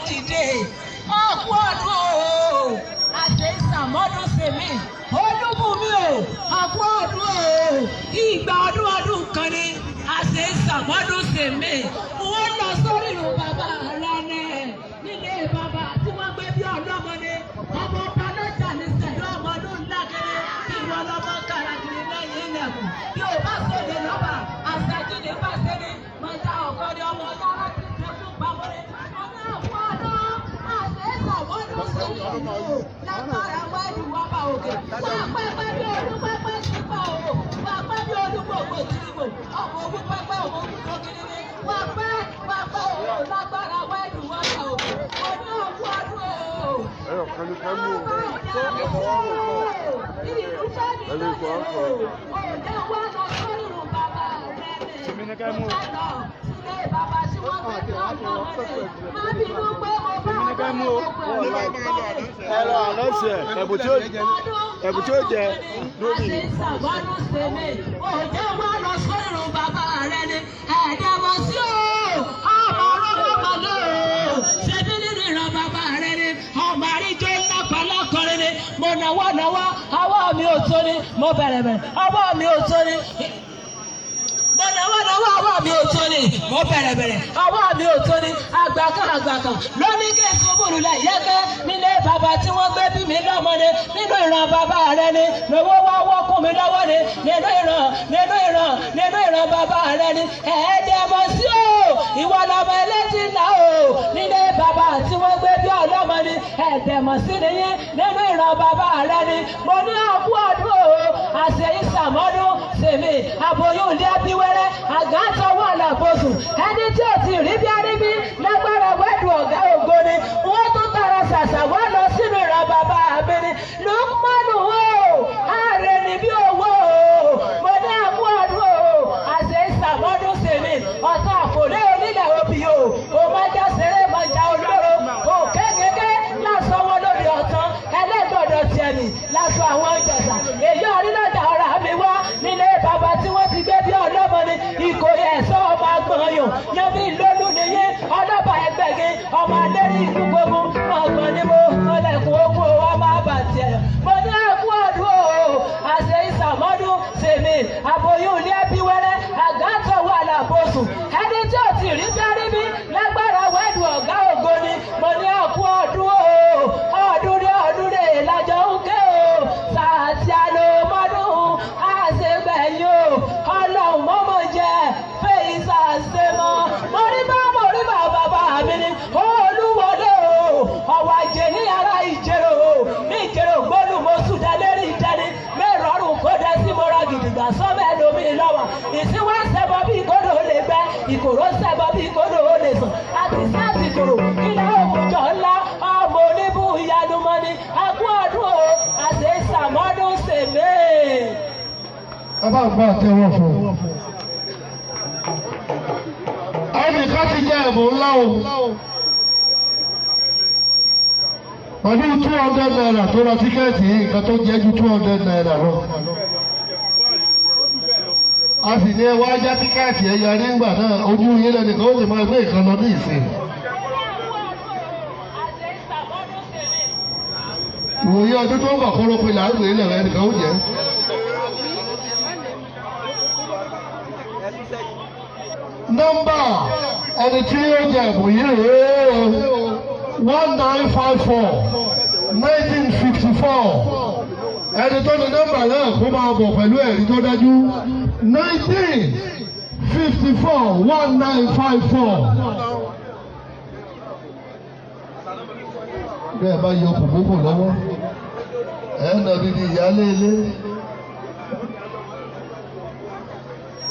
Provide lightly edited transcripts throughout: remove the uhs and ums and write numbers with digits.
dìde ọkú ọdún o àṣẹ ìsàmọ́dún sèmi olúbùnmi o ọkú ọdún o ìgbà ọdún kan ni àṣẹ ìsàmọ́dún sèmi wọ́n lọ sórí ìlú bàbá rẹ̀ nílé bàbá tí wọ́n gbé bí ọlọ́mọdé ọmọ ọba lọ́jà ní sẹ̀dọ̀ ọmọdún lákẹ́rẹ́ ìwọ lọ́mọ kàràkiri lẹ́yìn ilẹ̀kùn bí o bá sọ̀rọ̀ lọ́ba àṣàjìnnì bá sẹ́ni mọ̀já ọ̀gọ́dẹ ọmọ yàrá ti tẹ̀ fún pàmòrè ọmọ àpò àná àṣẹ ìsàmọ́dún sèmi lágbára wáyé wọ́pà òkè wọ́n pẹ́pẹ́ bí olúpẹ́pẹ́ sípà o wọ́n pẹ́ bí olúgbògbò tìrìbò ọmọ ogun pẹ́pẹ́ ọmọ ogun lókìrì ni wọ́n pẹ́ o lágbára wáyé wọ́pà òkè ọdún ọ̀pọ̀ ọdún o. Ẹyọ kan ní ká mú o. Ìlú fẹ́mi lọ́wọ́ o. Ọ̀dẹ́ wa lọ sórí bàbá rẹ̀ ni. Èmi ní ká mú o. Sílé bàbá tí wọ́n fẹ́ bí ọ̀dọ́ ọmọdé. Má bínú pé mo bá Èmi ní ká mú o. Ẹ lọ àlọ́sì ẹ̀ ẹ̀bùn tí ó jẹ lórí. Àṣẹ ìsàmọ́nù sèmi. Ọ̀dẹ́ wa lọ sórí bàbá rẹ̀ ni. Ẹ̀ẹ́dẹ́ mọ̀ sí o. Ọmọ ọlọ́wọ́ mọ̀ lé o. Ṣé bí nínú ìran bàbá rẹ̀ ni? Ọmọ àríjọ ńlá pàlọ́kọrin ni. Mo nàwọ́ ọwọ́ mi ò tó ni. Mo bẹ̀rẹ̀ ọwọ́ mi ò tó ni. Mo nàwọ́ ọwọ́ mi ò tó ni. Mo bẹ̀rẹ̀ ọwọ́ mi ò tó ni. Àgbà kan lóní kí èso bùrù lẹ̀ yẹ́kẹ́ nílé bàbá tí wọ́n gbé bí mi lọ́mọdé nínú ìran bàbá rẹ ni. Lówó wá wọ́kùn mi lọ́wọ́ ni nínú ìran bàbá rẹ ni. Ẹ̀ẹ́dẹ̀ mọ̀ sí o ìwọ lọ́mọ ẹlẹ́tì ńlá o nílé bàbá tí wọ́n gbé bí ọlọ́mọ ni. Ẹ̀ẹ́dẹ̀ mọ̀ sí nìyí nínú ìran bàbá rẹ ni. Mo ní ọkú ọdún o àṣẹ ìsàmọ́dún sèmi àbòyún ilé bí wẹ́rẹ́ àgántọ́ wà lábòsùn ẹni tí ò ti rí bí aríbí lágbára wẹ́dùn ọ̀gá ògo ni wọ́n tún tara ṣàṣà wá lọ sínú ìran bàbá mi ni. Lùkmánù o ààrẹ ni bí owó o mo ní àmú ọdún o àṣẹ ìsàmọ́dún sèmi ọ̀tá àfòlé onílẹ̀ òbí o ò máa já seré máa já olóró o kékeré lásán wọn lórí ọ̀tán ẹlẹ́gbọ̀dọ̀ tiẹ̀ nì lásán àwọn ìjọsà èyí ọ̀rìnlọ́jà ọ̀rà mi wá nílé bàbá tí wọ́n ti gbé bí ọlọ́mọ ni ìkòyí ẹ̀sọ́ ọmọ agbọ̀nyùn yan bí lólú nìyí ọlọ́ba ẹgbẹ̀gẹ́ ọmọ adẹ́rìn ìlú gbogbo ọgbọ̀n ni mo ọlẹ́kùn ogun wa máa bà tiẹ̀ mo ní ẹkú ọdún o àṣẹ ìsàmọ́dún sèmi àbòyún ilé bí wẹ́rẹ́ àgántọ̀ wà lábòsùn ẹni tí ò ti rí bẹ́ẹ̀ rí bí lágbára wẹ́dùn ọ̀gá ògo ni mo ní ẹkú ọdún o ọdún rẹ̀ lájọ ń ké o sàtì àlòmọ́dún àṣegbẹ̀yìn o ọlọ́run mọ́mọ́ jẹ fèyí sàṣemọ́ mo rí bá bàbá mi ni olúwọlé o ọwọ́ ajé ní ara ìjẹrò o ní ìjẹrò gbólù mo sùn dálérí ìdáni mẹ́rọ̀ọ́rùn kó dé sí mọ́ra gidigba sọ́mẹ́ lómi lọ́wọ́ ìsínwá sẹ́bọ̀ bí ìkóró lè gbẹ ìkòró sẹ́bọ̀ bí ìkóró lè sàn àti sí àtìkòrò ilẹ̀ òmùjọ ńlá ọmọ oníbù ìyanu mọ́ni akú ọdún o àṣẹ ìsàmọ́dún sèmé. Ọba àgbà àtẹwọ́ fún un. Ẹnìkan ti jẹ ẹ̀bùn ńlá o. Pẹ̀lú 200 naira tó ra tíkẹ́ẹ̀tì yìí nǹkan tó jẹ́ ju 200 naira lọ. A sì ní ẹwà ajá tíkẹ́ẹ̀tì ẹ̀yà nígbà náà ojú yín lẹ́nìkan ó lè máa gbé ìkan lọ ní ìsìn. Ìwòye ọdún tó ń bọ̀ kọ́rọ́ pé làágbé ilẹ̀ rẹ̀ nìkan ó jẹ́. Nọ́mbà ẹni tí ó jẹ ẹ̀bùn yìí rèé 1954 1954 ẹni tó ní nọ́mbà náà kó máa bọ̀ pẹ̀lú ẹ̀rí tó dájú 1954 1954. Bẹ́ẹ̀ bá yọ kòkókò lọ́wọ́ ẹ̀ ń nàbí ní ìyáálé ilé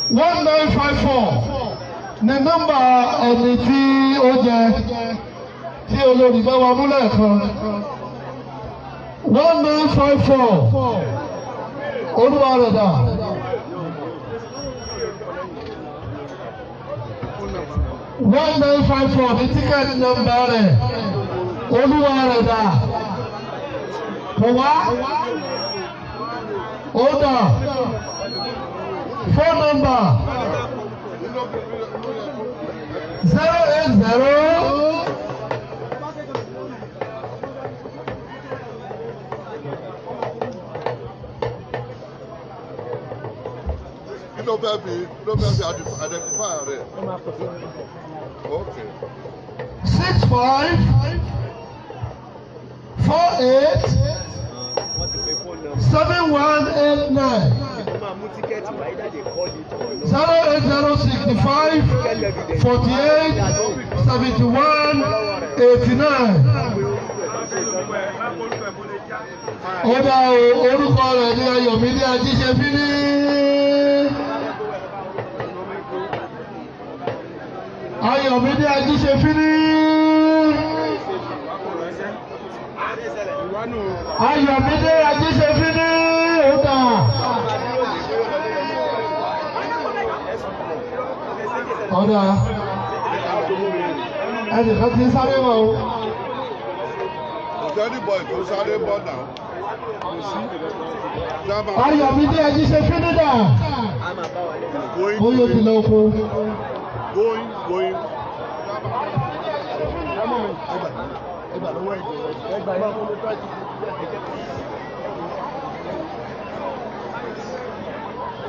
1954 ní nọ́mbà ẹni tí ó jẹ tí olórí bá wa múlẹ̀ kan 1954 olúwa rẹ̀ dà. 1954 ní tíkẹ́ẹ̀tì nọ́mbà rẹ̀ olúwa rẹ̀ dà. Kò wá ó dà. Phone number 080 fẹ́ fi identify rẹ̀. Okay. 65 48 7189 08065 48 71 89. Ó dá orúkọ rẹ̀ ní Ayọ̀mídé Ajíṣefíní. Ayọ̀mídé Ajíṣefíní. Ayọ̀mídé Ajíṣefíní. Ó dá. Ó dá. Ẹnìkan ti ń sáré mọ́ o. Anybody tó sáré bọ́ náà. Ayọ̀mídé Ajíṣefíní dà. Ó yóò ti lọ oko. Going.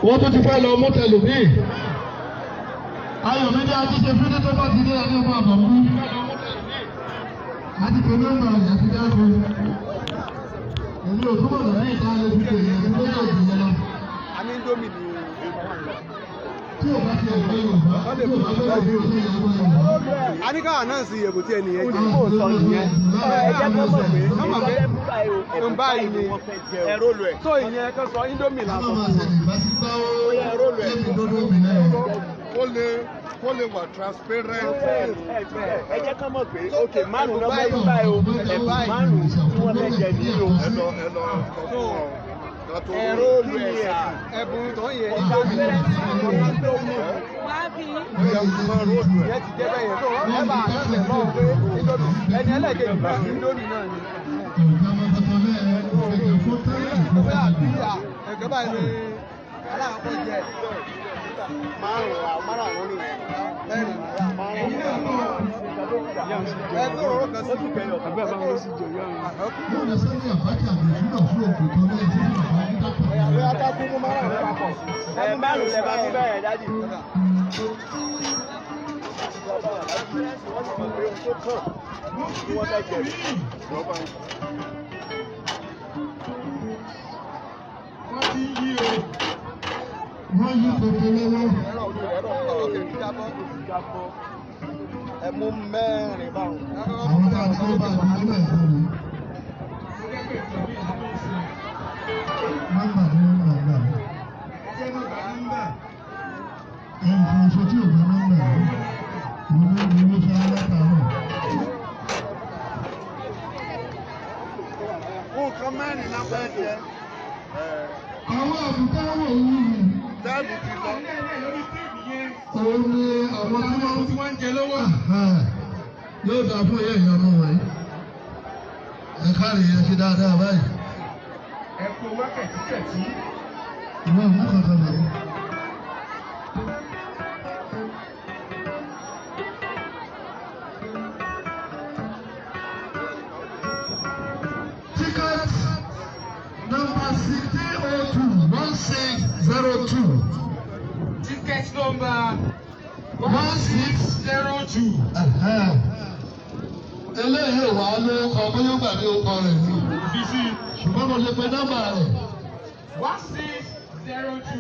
Wọ́n tún ti fẹ́ lọ mú tẹlifí. Ayọ̀mídé Ajíṣefíní tó bá ti dé ẹni ọmọ àbàmú. Àti pẹ̀lú ọ̀nà rẹ̀ àti dáko. Èmi ò túbọ̀ lọ́wọ́ ìta lè fi tèèyàn ní méjèèjì yẹn lọ. A ní Indomie ni. Tí o bá ti ẹ̀gbẹ́ Yorùbá, tí o bá fẹ́ lọ́wọ́ ìta Yorùbá. A ní káwọn náà sí èbò tí ẹnìyẹn jẹ́ kó sọ nìyẹn. Ẹ jẹ́ kó mọ̀ pé ń báyìí ni ẹ̀rọ lù ẹ̀. Tó ìyẹn kan sọ Indomie lásán. Kó lè wà transparent. Ẹ jẹ́ ká mọ̀ pé òkè márùn-ún náà fẹ́ báyìí o, márùn-ún tí wọ́n fẹ́ jẹ nìyí o. Ẹ̀rọ lù ẹ̀ sà. Ẹ̀bùn tó yẹ ìyẹn ti jẹ́ bẹ́ẹ̀ yẹn tó ẹ bá àtẹ̀sẹ̀ lọ́wọ́ pé ẹni ẹlẹ́gẹ̀ẹ́ bá Indomie náà ni. Ẹ̀gẹ́ báyìí ni aláàkọ́ jẹ. Márùn-ún ni mẹ́rin márùn-ún. Ẹgbẹ́ òróró kan sí ìgbẹ́yọ̀. Ẹgbẹ́ bá wọn sì jẹ yọ̀. Ẹ̀yà ká kú mú márùn-ún papọ̀. Márùn-ún lẹ bá fi bẹ̀rẹ̀ dájì. Wọ́n yí kòtò lọ́wọ́. Ẹ mú mẹ́rin báwọn. Àwọn tá a kọ́ bá a dúró náà sọ̀rọ̀. Nọ́mbà ni wọ́n gbà. Ẹnìkan oṣù tí ò gbà nọ́mbà rẹ̀. Ìwé ni owó ṣe alátàárọ̀. Nǹkan mẹ́rin náà fẹ́ jẹ. Àwọn àbùkù àwọn òun yìí. Dáàbò ti lọ. Òun ni àwọn tí wọ́n ń jẹ lọ́wọ́. Yóò dáa fún ẹ̀yẹ́ ìyanu wọ̀nyí. Ẹ káàrí yẹn ṣe dáadáa báyìí. Ẹ kó wákàtí kẹ̀tí. Ìwọ ìmú kankan lọ. Ticket number 1602 1602. Ticket number 1602. Eléyìí wà ló kọ bóyá ó gbàgbé ọkọ rẹ̀ ni. Bísí. Ṣùgbọ́n mo lè pe nọ́mbà rẹ̀. 1602.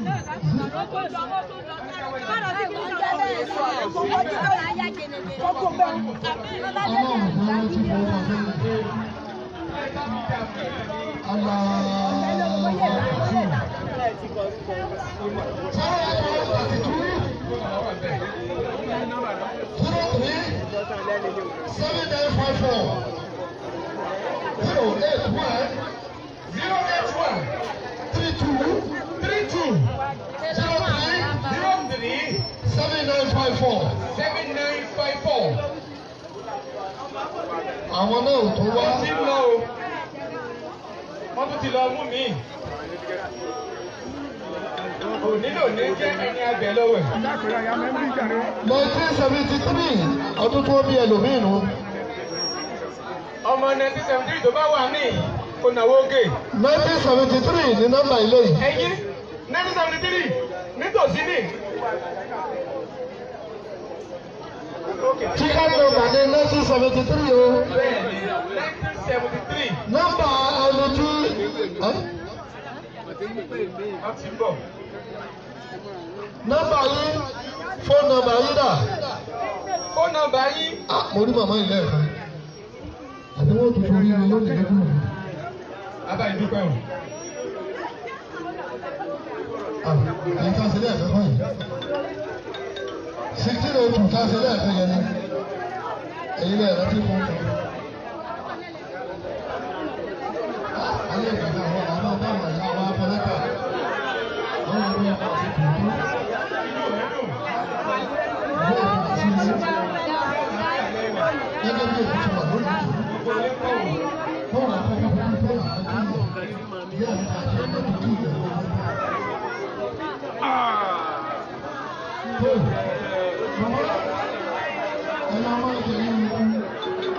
Àwọn náà ò tó wá. Wọ́n tún ti lọ mú mi. Kò nílò ní jẹ́ ẹni àgbẹ̀ lọ́wọ́. 1973 ọdún tó bí ẹlòmíì nù. Ọmọ 1973 tó bá wà ní kò náwó gè. 1973 ní nọ́mbà ilé yìí. Ẹyin 1973 nítòsí ní. Chicago Bade 1973 o. Bẹ́ẹ̀ni 1973. Nọ́mbà ẹni tí. Wọ́n ti bọ̀. Nọ́mbà yín, fóònù nọ́mbà yín dà. Fóònù nọ́mbà yín. Mo rí màmá yìí lẹ́ẹ̀kan. Àdéhùn tuntun rí mi lónìí lẹ́kùn mi. Abá ìdúpẹ́ o. Èyí ká ṣe lẹ́ẹ̀kan fún yìí. 1602 ká ṣe lẹ́ẹ̀kan yẹn ni. Èyí lẹ́ẹ̀kan tí fún mi. Ayé ìgbàgbọ́ àwọn àmọ́ báwọn ìyá wa fọlẹ́kà. Wọ́n ń rí ọkọ̀ sí tuntun. Gẹ́gẹ́ bí èkó ti wà lórí ìtò. Fọ́ọ̀mù àkọ́kọ́ fún mi fọ́ọ̀mù àkọ́kọ́ yìí. Ìyá mi àti ẹgbẹ́ tuntun yìí ló ń bá. Ẹ̀yà máa ń jẹ yín ní.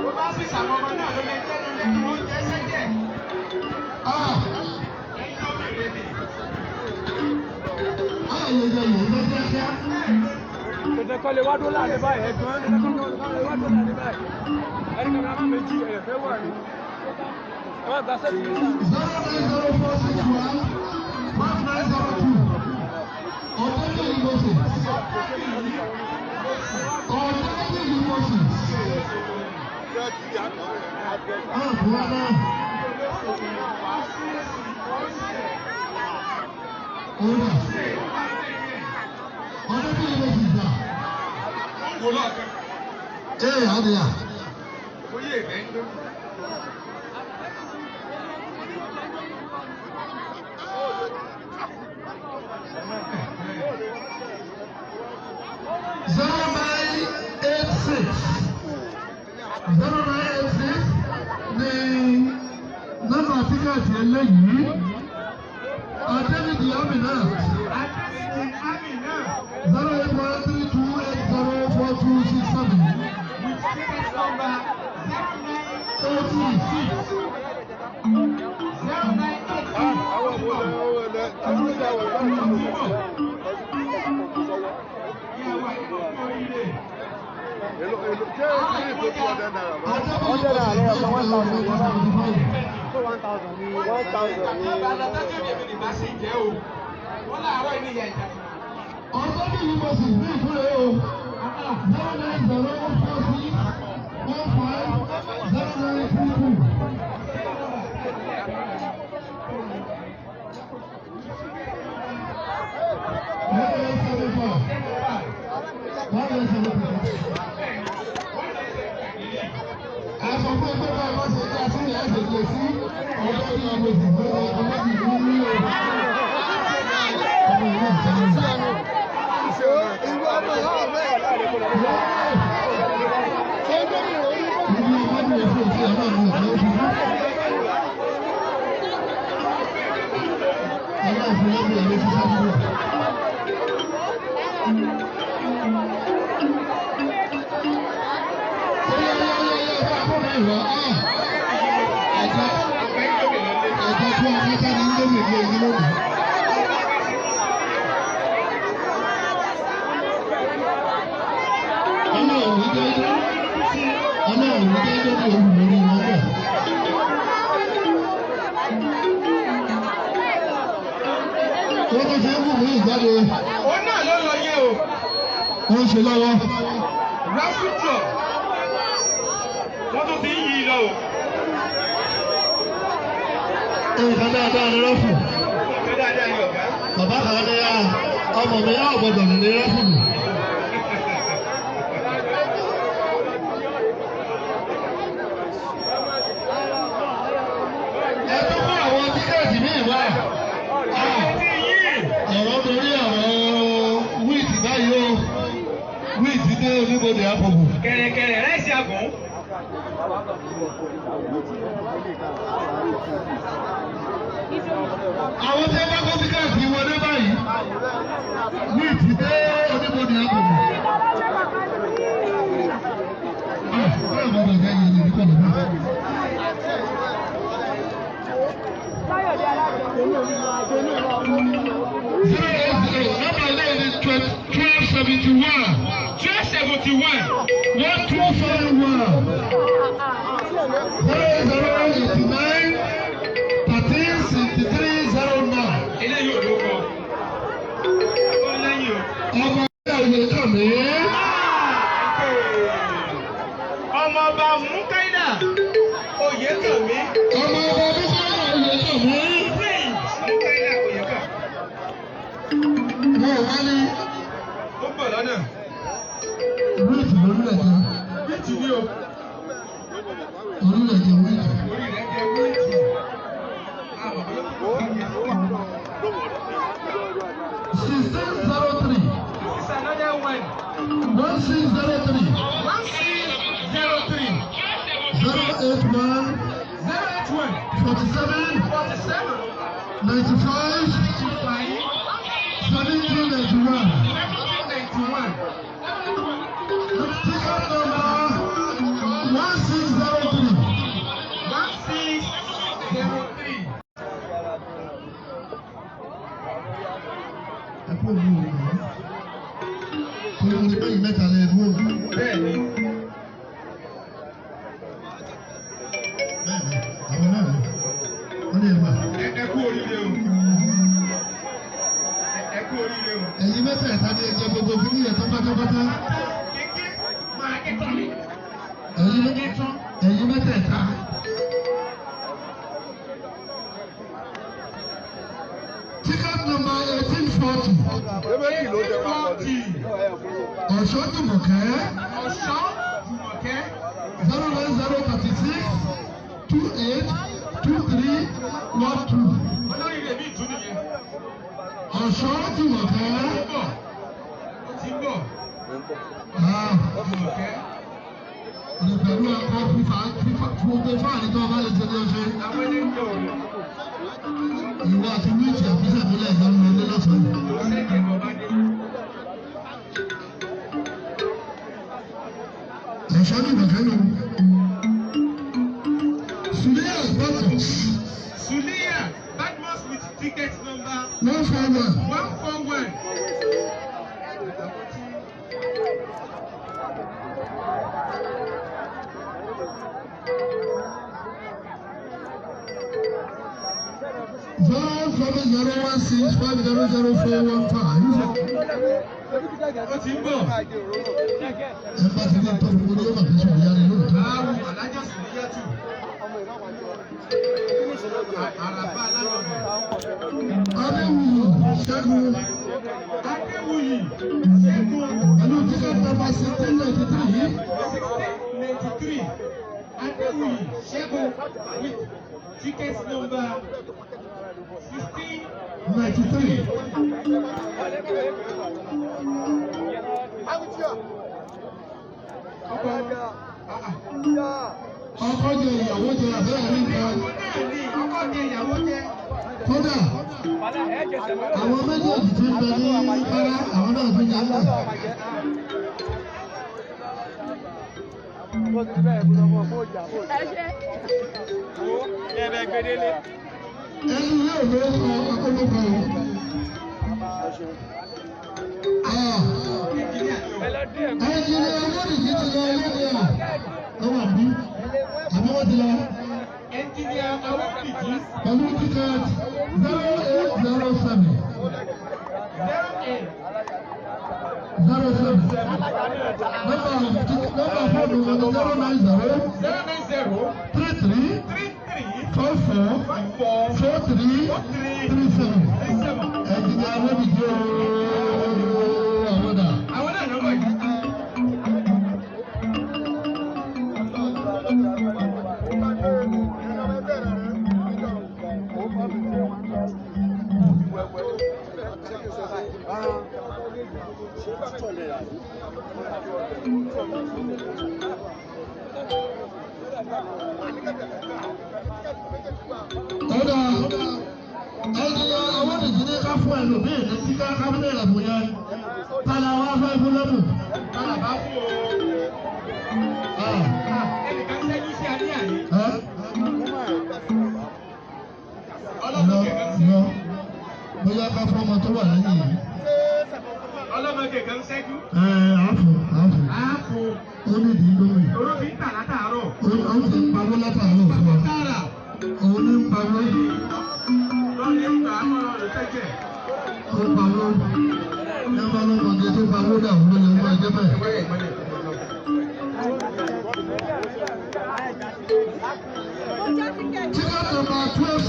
Ó bá sì ṣàmọ́mọ́ náà ló lè jẹ́ lórí kí wọ́n jẹ́ sẹ́jẹ̀. Tètè kọ́ lè wá dọ́là ní báyìí, ẹ̀gbọ́n tètè kọ́ lè wá dọ́là ní báyìí. Ẹni kan máa méjì ẹ̀yẹ̀ fẹ́ wà ní. Ẹ má gba sẹ́ẹ̀tì ní sáà. 090461592. Ọ̀dẹ́gbẹ̀ ìgbọ̀nsẹ̀. Ọ̀dẹ́gbẹ̀ ìgbọ̀nsẹ̀. Àbúrò náà. Ọ̀dà. Ọ̀dẹ́gbẹ̀ ìgbọ̀nsẹ̀ gbà. Adìyà. Ní nọ́mbà tíkẹ́ẹ̀tì eléyìí, Adéníjì Amina. 08132804267. Ọ̀sán bí yìí mo sì ní ìfúnlẹ̀ o. 09046150922. Àfọ̀fẹ́ tó bá wọ́n ṣe ká sí ẹ̀sẹ̀ tó sí ọjọ́ bí ọmọ ìdìbò ọmọ ìdìbò ní o. Ọmọ ìlú ìtàn ní. Ìlú ọmọ ìhọ́ bẹ́ẹ̀. Ìlú ọmọ ìlú èso òsì ọmọ ìlú ìtàn oṣù. Ọlá ìfúnlẹ́bí ẹ̀rọ ti sábúrò. Ẹ̀jẹ̀ tí wọ́n mẹ́ta ní lórí ìlú ìlú lónìí. Ọlọ́run ní déédéé bí olùmọ̀ ní wọn bẹ̀. Wọ́n tó fi ń wù mí ìjáde. Ó náà ló lọ yẹ o. Wọ́n ń ṣe lọ́wọ́. Rásítọ̀. Wọ́n tún ti ń yí lọ o. Nǹkan dáadáa ni rọ́fù. Ọ̀gá dáadáa ni ọ̀gá. Bàbá kan ní ọmọ mi yá ọ̀gbọ̀dọ̀ ní rọ́fù mi. Ẹ tó fún àwọn tíkẹ́ẹ̀tì míì wá. Ọ̀rọ̀ torí ọ̀rọ̀ wíìtì báyìí o. Wíìtì dé oníbodè àpòbò. Kẹ̀rẹ̀kẹ̀rẹ̀ ráìsì àgùn. Àwọn tí wọ́n kọ́ tíkẹ́ẹ̀tì wọlé báyìí. Wíìtì dé oníbodè àpòbò. Báyọ̀ bá bàjẹ́ yìí ní ìdíkọ̀ lọ́wọ́. Nọ́mbà ọba Mukaila Oyèkànmí. Ọmọ ọba Mukaila Oyèkànmí. Prince Mukaila Oyèkà. Wọ́n wá ní. Ó bọ̀ lọ́nà. Wíìtì lórílẹ̀ jẹ́. Wíìtì ni o. Orílẹ̀ jẹ́ wíìtì. Orí rẹ̀ jẹ́ wíìtì. 1603. This is another one. 1603. 1603. 081. 081. 47. 47. 95. 95. 1791. 1791. Ticket number 1603. 1603. Ẹ kú òun ò mọ̀. Kí ló ń gbé ìmẹ́ta lẹ́ẹ̀dú òun? Bẹ́ẹ̀ni. Àwọn náà ni. Wọ́n lè wà. Ẹ kú oríire o. Ẹ kú oríire o. Ẹ̀yin mẹ́tẹ̀ẹ̀ta ni ẹ̀jẹ̀ gbogbo fún ìyẹn tó pátápátá. Kéké máa ké tán mi. Ẹ̀yin mẹ́tẹ̀ẹ̀ta. Ticket number 1840. Ébékì ló jẹ wá wọlé. Ọ̀ṣọ́ Jùmọ̀kẹ́. Ọ̀ṣọ́ Jùmọ̀kẹ́. 09036 28 23 12. Olórí rẹ̀ bí ìtúnu yẹn. Ọ̀ṣọ́ Jùmọ̀kẹ́. Ó ti ń bọ̀. Jùmọ̀kẹ́. Pẹ̀lú ẹ̀kọ́ gbogbo fáàní tó ọba lè ṣe ní ọṣẹ. Àwọn ilé ń jọ òun. Ìwọ àti wíìtì àfíṣẹ́ ìpínlẹ̀ ìjọ ń lọ ilé lọ́sàn-án. Lọ sẹ́kẹ̀ bọ̀ bá dé. Ọ̀ṣọ́ Jùmọ̀kẹ́ nù. Sùlíyà Bọ́tọ̀. Suliya Badmus with ticket number 141. 141. Zero 70165000415. Ó ti ń bọ̀. Ẹ bá ti ní ìtọ́jú orí ọmọ àti sùn ìyá rẹ̀ lóòótọ́. Àrùn Alájà Suliya tù. Àràbà alálọ́mọ̀. Adéwuyì Ṣẹ́gun. Adéwuyì Ṣẹ́gun. Pẹ̀lú ticket number 1693. 1693. Adéwuyì Ṣẹ́gun with ticket number 93. Ọkọ jẹ ìyàwó jẹ àbẹ́rẹ́ ní nǹkan. Ọkọ jẹ ìyàwó jẹ. Kódà àwọn méjèèjì tí ń bẹ ní Bára àwọn náà tún jẹ ńlá. Ẹni yóò ló kọ akólókọ o. Ẹnjìnì Awódìjí ti lọ lóde à. Lọ́wọ́ àbí àbí wọ́n ti lọ. Ẹnjìníà Awódìjí. Pẹ̀lú ticket 0807. 07. Nọ́mbà fóònù wọn ni 090 33 44 43 37. Ẹnjìnì Awódìjí ooo àwọn dà. Àwọn náà nọ́mbà yìí. Ọ̀dà ẹnjìnì Awódìjí ní ká fún ẹlòmíì ní kíkà kábínẹ̀ ẹ̀bùn yẹn. Tala wá fẹ́ fún lẹ́bùn. Bàbá bá fún o. Ẹnìkan ṣẹ́jú sí alẹ́ àyè. Ọlọ́mọdé kan sí. Lọ bóyá ká fún ọmọ tó wà lẹ́yìn yìí. Ọlọ́mọdé kan ṣẹ́jú. Àáfò. Àáfò. Ó ní ìdí lómi. Orúkì ń tà látàárọ̀. Ó ti ń pawó látàárọ̀ fún wa. Tààrà. Òun ní ń pawó. Lọ́ọ̀lẹ́ ìgbà àmọ́ rẹ̀ tẹ́jẹ̀. Ó pawó. Ẹ bá lọ́mọdé tó pawó dà wọ́n lè wọ́n ẹjẹ́ bẹ́ẹ̀.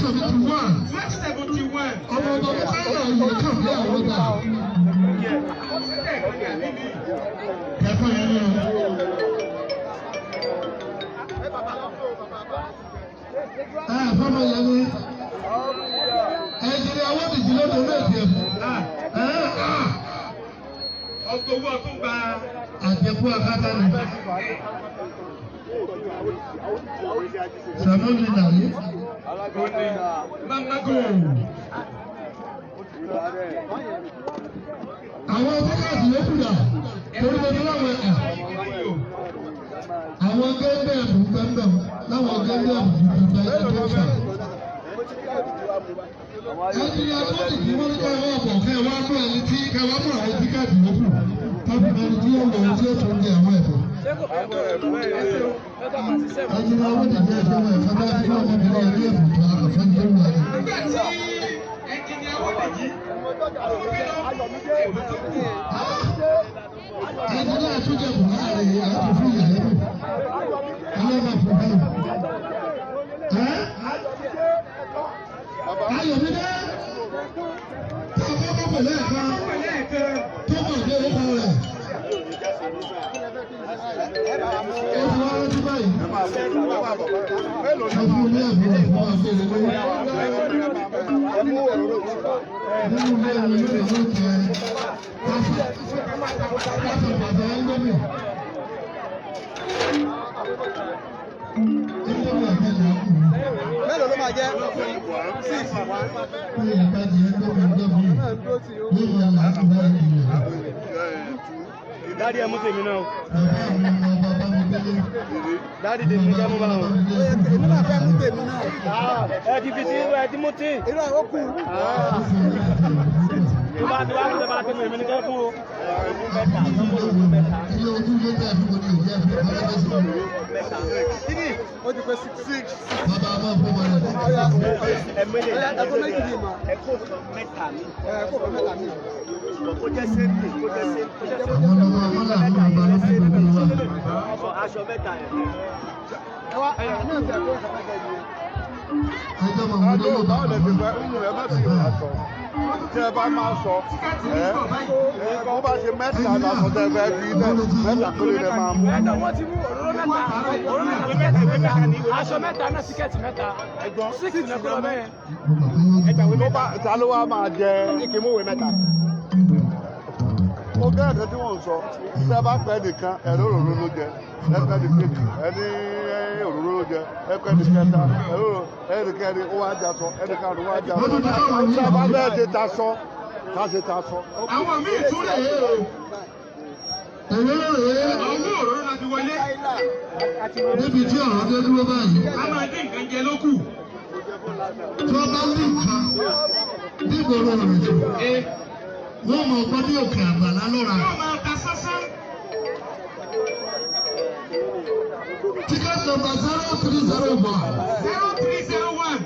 1971. Ọmọ ọba Káyọ̀ ìwé kàn ní àwọn ọba. Kẹfọ́ yẹn ni o. Fọ́nà yẹn ni. Ẹ̀jẹ̀ àwọn òdìdí ló dé lóde ẹ̀fọ́. Ọgbọ̀wọ́ tó gba Àjẹkù akátá ni. Sàmúlì nàlẹ́. Mamago. Àwọn tíkẹ́ẹ̀tì yóò kúrò torí gbogbo láwọn ẹ̀ka. Àwọn gẹ́gẹ́ ẹ̀bùn gbẹ́ngbẹ́ láwọn gẹ́gẹ́ ẹ̀bùn tuntun bá ẹ̀ka tó fà. Ẹni aṣọ́ọ̀tì tí wọ́n ní ká wọ́n ọ̀pọ̀ kẹ́ ẹ wá mú ẹni tí ká wá mú àwọn tíkẹ́ẹ̀tì yóò kù. Tọ́pù ẹni tí yóò lọ tí ó tún di àwọn ẹ̀bùn. Ẹni àwọn òdìdí ẹ̀fọ́ wọn ẹ̀fọ́ bá fún ọmọbìnrin ẹ̀rí ẹ̀bùn tó àkọ́fẹ́ ní ìlú ẹ̀rí. Ẹni náà tún jẹ bùn láàrin àti fún ìyá ẹ̀bùn. Ẹlẹ́mà fún bẹ́ẹ̀. Ayọ̀mídé tí a fọ́ kọ́kọ́ lẹ́ẹ̀kan tó mọ̀ dé orúkọ rẹ̀. Ó ti wá rántí báyìí. Ẹ fún ilé ẹ̀bùn rẹ̀ fún àgbèrè lówó. Nínú ilé ẹ̀rọ ilé ìlú jẹ pásọ̀ pàtó ẹ̀ńgọ́mì. Mélòó ló máa jẹ́? 6. Ní ìbàdí ẹ̀ńgọ́mì ẹ̀ńgọ́mì yóò yà láti bá ìdílé. Dádì ẹ mú tèmi náà. Bàbá mi ọmọ bàbá mi gbélé. Dádì tèmi jẹ́ mú bá wọn. Èmi náà fẹ́ mú tèmi náà. Ẹ ti fi sí ẹ ti mú tí. Irú àwọn kù. Tó bá ti wá kí lè bá tẹ̀lé èmi ní kẹ́ fún o. Ilé ojú ló dé àdúgbò ní ìjẹ́ fún ọlọ́dẹ́sì. Ó ti pé 6. Bàbá máa fún wọn lọ. Ẹ̀mẹ́lẹ̀ Ẹ̀kọ́ méjì ni mà. ẹ̀kọ́ mẹ́ta mi. Ẹ̀kọ́ mẹ́ta mi. Kó jẹ́ sẹ́ńtì, kó jẹ́ sẹ́ńtì. Àwọn ọmọ wọn làwọn ọba ló fi gbogbo wa. Aṣọ mẹ́ta yẹn. Ẹ wá ẹ̀yà náà ti ẹ̀kọ́ mẹ́ta yẹn. Ẹjọ́ mọ̀ wọ́n ló bá báwo lè fi fẹ́ nínú ẹ má sì máa sọ tí ẹ bá máa sọ wọ́n bá ṣe mẹ́ta lásọ tẹ́ fẹ́ fi ilẹ̀ mẹ́ta péré lẹ máa mú. Wọ́n ti mú òróró mẹ́ta. Aṣọ mẹ́ta náà tíkẹ́ẹ̀tì mẹ́ta. Ẹ̀gbọ́n 6 ní ẹ̀kọ́ bẹ́ẹ̀. Ta ló wá máa jẹ ìkímúwèé mẹ́ta? Ó gẹ́gẹ́ tí wọ́n ń sọ tí ẹ bá pẹ́ nìkan ẹ̀rọ òróró ló jẹ ẹ̀kọ́ ní kejì ẹni òróró ló jẹ ẹ̀kọ́ ní kẹta ẹni kẹrin ó wá jà sọ ẹni karùn-ún wá jà sọ tí a bá bẹ́ẹ̀ ṣe ta sọ ká ṣe ta sọ. Àwọn míì tún lè yé o. Ọwọ́ òróró náà ti wọlé. níbi tí ọ̀rọ̀ dé dúró báyìí. A máa dín nǹkan jẹ lókù. Tí wọ́n bá ní nǹkan nígboro rẹ̀ jù. Wọ́n mọ̀ ọgbọ́n ní òkè àgbàlá lọ́ra. Yóò máa ta sánsán. Ticket number 0301. 0301.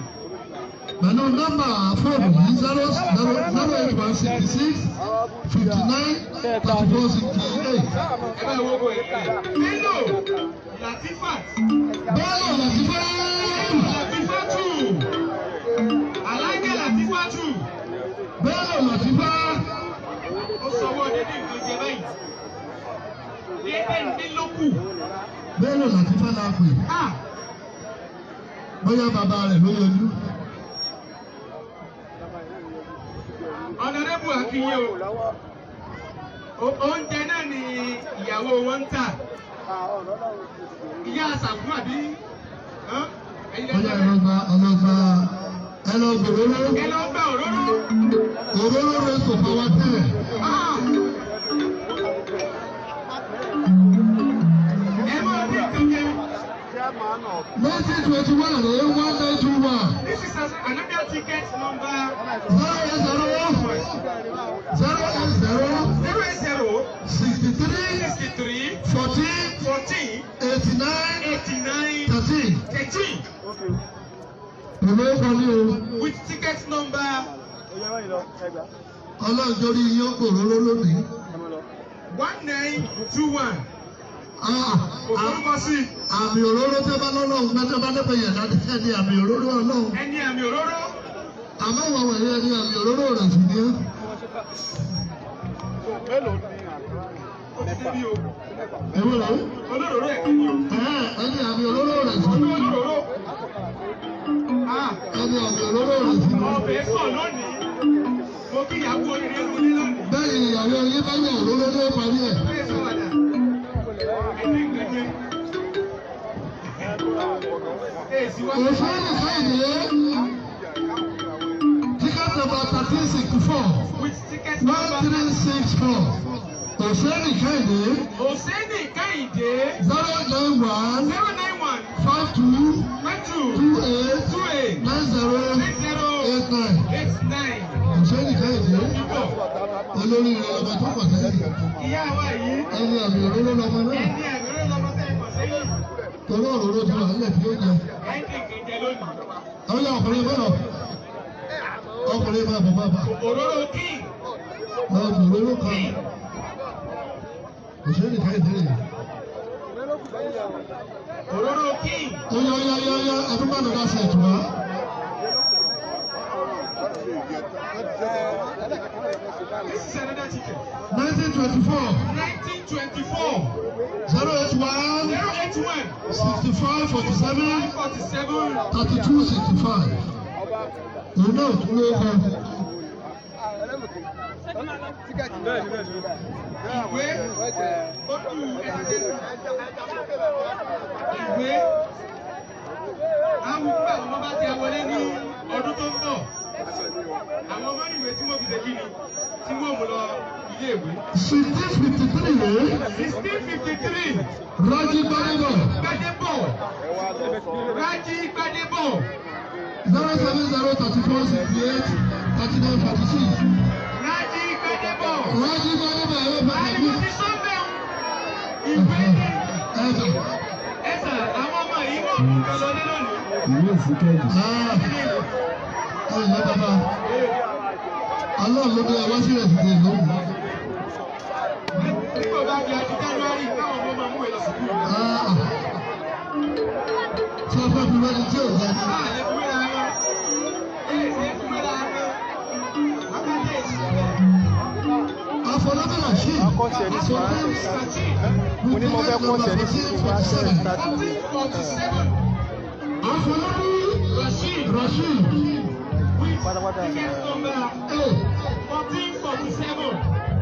Pẹ̀lú nọ́mbà fóònù yìí 08166 59 3468. Ẹ bá wo ẹ̀. Bello Latifat. Bello Latifat. Latifatu. Alájẹ Latifatu. Bello Latifat. Ó sọwọ́ dédé nǹkan jẹ báyìí. Dédé ńdínlókù. Bello Latifat la pè. Bóyá bàbá rẹ̀ ló yọjú. Ọ̀nàdébù Akínyé o. Oúnjẹ náà ni ìyàwó wọn ń tà. Ìyá àṣàfún àbí? Bóyá ẹlọ́gba òróró. Ẹ lọ gba òróró. Òróró rẹ̀ kò bá wa tẹ̀. Ẹ máa dín nǹkan jẹ. 1921 rẹ̀ 1921. This is another ticket number 080 63 14 89 13. Olówó kan ní o. with ticket number. Ọlọ́run torí yín ó gbòòrò lónìí. 1921. Kò forúkọ sí. Àmì òróró tí ó bá lọ́lọ́run mẹ́tọ́ bá dẹ́pẹ́ yẹn láti ẹni àmì òróró ọlọ́run. Ẹni àmì òróró. Àmọ́ ìwọ̀n wọ̀nyí ẹni àmì òróró rẹ̀ sì ní. mélòó ni Ó ti dé bí o. Èwo rẹ̀? Olóróró ẹ̀ kí ni o. Ẹni àmì òróró rẹ̀ sì ní. Olóróró. Ẹni àmì òróró rẹ̀ sì ní. Ọbẹ̀ sọ̀ lónìí. Mo kí ìyàwó oríire ń wọlé lónìí. Bẹ́ẹ̀ni ìyàwó yín bá yẹ òróró ló parí ẹ̀. Bẹ́ẹ̀ sọ wàdà. Ẹ̀dínkẹ̀dẹ̀. Èsì wá. Òṣèré Káyọ̀dé ticket number 1364 With ticket number. 1364 Òṣèré Káyọ̀dé Òsèdè Kẹ́hìndé. 091 091 52 22 28 28 90 89. 89. Òṣèré Káyọ̀dé olórí ìrọ̀lọ́mọ tó pọ̀ sẹ́yìn. Ìyá wa yìí. Ẹni àmì òróró lọmọ náà. Ẹni àmì òróró lọmọ tẹ́ ẹ̀kọ́ sẹ́yìn. Torí òróró ti wà nílẹ̀ tí ó jẹ. Ẹ̀ẹ́dẹ̀gẹ̀dẹ̀ lónìí. Àwọn yà ọkùnrin bẹ́ẹ̀ lọ. Ọkùnrin máa bọ̀ máa bà. Òróró kíì. Òróró kan. Òṣèré Káyọ̀dé. Òróró kíì. Oyayayaya ẹbí bá dọ̀dá sí ẹ̀tù wá. This is another ticket. 1924 1924. 081 081 65 47 47 32 65. Òun náà tún ló kọ. ìwé ojú ìwé àwọn fún àwọn ọmọ bá ti wọlé ní ọdún tó ń bọ̀ àwọn ọmọ ìwé tí wọ́n fi ṣe kíni tí wọ́n mú lọ ilé ìwé. 1653 rèé. 1653. Rájí Gbádébọ̀. Gbádébọ̀. Rájí Gbádébọ̀. 070 34 68 39 46. Rájí Gbádébọ̀. Rájí Gbádébọ̀ ẹ̀rọ bàbá mi. Àyè ti sọ́bẹ̀ ìwé ni. Ẹ̀jọ̀. Ẹ̀sà àwọn ọmọ yìí wọ́n mú nǹkan lọ lé lónìí. Ìwé ìsìnkẹ́jì. Ẹ̀yìn bàbá. Ọlọ́run ló bí ẹwà sílẹ̀ sí ìlú. Nígbà bá di àti January káwọn ọmọ máa mú ẹ lọ sùkúrù. Tí wọ́n fẹ́ fi wẹ́ni tí ò jẹ́ ní. Àlè fúnra wọn. Èsì fúnra wọn. Abájẹ́ ìṣẹ̀lẹ̀. Afọlábí Rashid. Mo ní mo fẹ́ kọ́ ṣe ní sísú wá sẹ́yìn tàbí. 1447. Afọlábí Rashid. With ticket number 1447.